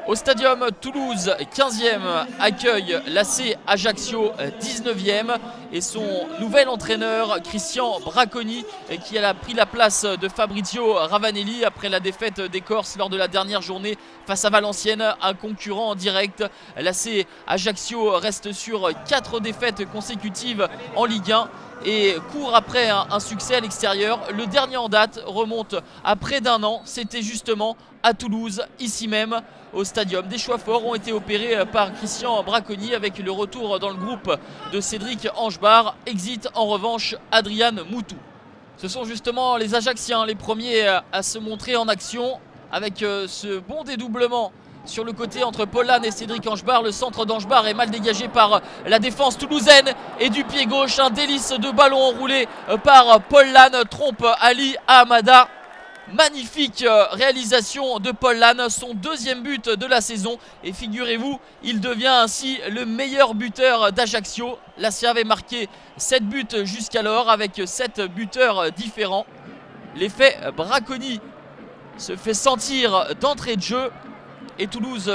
Au Stadium Toulouse, 15e accueille l'AC Ajaccio, 19e, et son nouvel entraîneur Christian Bracconi qui a pris la place de Fabrizio Ravanelli après la défaite des Corses lors de la dernière journée face à Valenciennes, un concurrent direct. L'AC Ajaccio reste sur 4 défaites consécutives en Ligue 1 et court après un succès à l'extérieur. Le dernier en date remonte à près d'un an, c'était justement à Toulouse, ici même au Stadium. Des choix forts ont été opérés par Christian Bracconi avec le retour dans le groupe de Cédric Angebar. Exit en revanche Adrian Moutou. Ce sont justement les Ajacciens les premiers à se montrer en action avec ce bon dédoublement sur le côté entre Paul Lannes et Cédric Angebar. Le centre d'Angebar est mal dégagé par la défense toulousaine et du pied gauche, un délice de ballon enroulé par Paul Lannes trompe Ali Ahmada. Magnifique réalisation de Paul Lannes, son deuxième but de la saison, et figurez-vous, il devient ainsi le meilleur buteur d'Ajaccio. L'AC avait marqué 7 buts jusqu'alors avec 7 buteurs différents. L'effet Bracconi se fait sentir d'entrée de jeu et Toulouse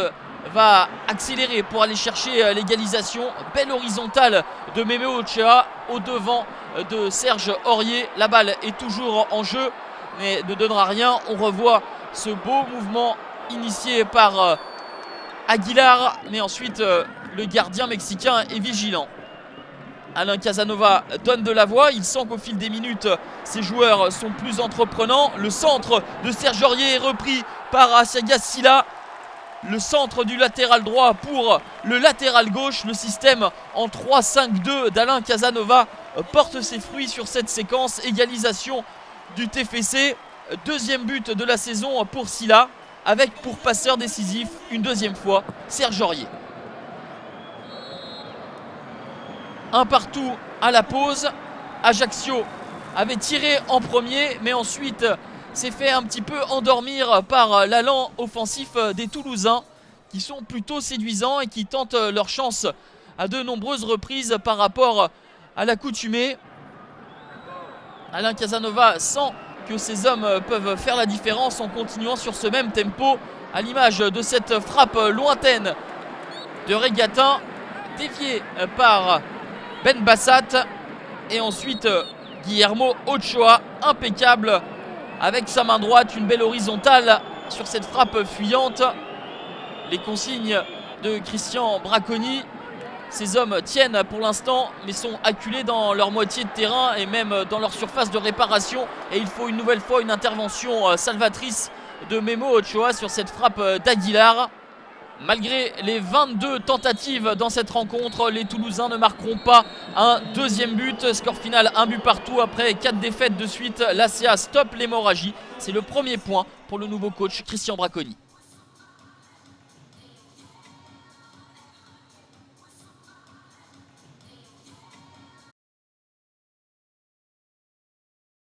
va accélérer pour aller chercher l'égalisation. Belle horizontale de Memo Ochoa au devant de Serge Aurier. La balle est toujours en jeu mais ne donnera rien. On revoit ce beau mouvement initié par Aguilar, mais ensuite le gardien mexicain est vigilant. Alain Casanova donne de la voix, il sent qu'au fil des minutes ses joueurs sont plus entreprenants. Le centre de Serge Aurier est repris par Asiaga Sylla. Le centre du latéral droit pour le latéral gauche. Le système en 3-5-2 d'Alain Casanova porte ses fruits sur cette séquence. Égalisation du TFC, deuxième but de la saison pour Sylla, avec pour passeur décisif une deuxième fois Serge Aurier. Un partout à la pause. Ajaccio avait tiré en premier mais ensuite s'est fait un petit peu endormir par l'allant offensif des Toulousains qui sont plutôt séduisants et qui tentent leur chance à de nombreuses reprises par rapport à l'accoutumée. Alain Casanova sent que ces hommes peuvent faire la différence en continuant sur ce même tempo, à l'image de cette frappe lointaine de Regatin, déviée par Ben Bassat, et ensuite Guillermo Ochoa, impeccable avec sa main droite, une belle horizontale sur cette frappe fuyante. Les consignes de Christian Bracconi. Ces hommes tiennent pour l'instant mais sont acculés dans leur moitié de terrain et même dans leur surface de réparation. Et il faut une nouvelle fois une intervention salvatrice de Memo Ochoa sur cette frappe d'Aguilar. Malgré les 22 tentatives dans cette rencontre, les Toulousains ne marqueront pas un deuxième but. Score final, un but partout après 4 défaites de suite. L'ACA stoppe l'hémorragie. C'est le premier point pour le nouveau coach Christian Bracconi.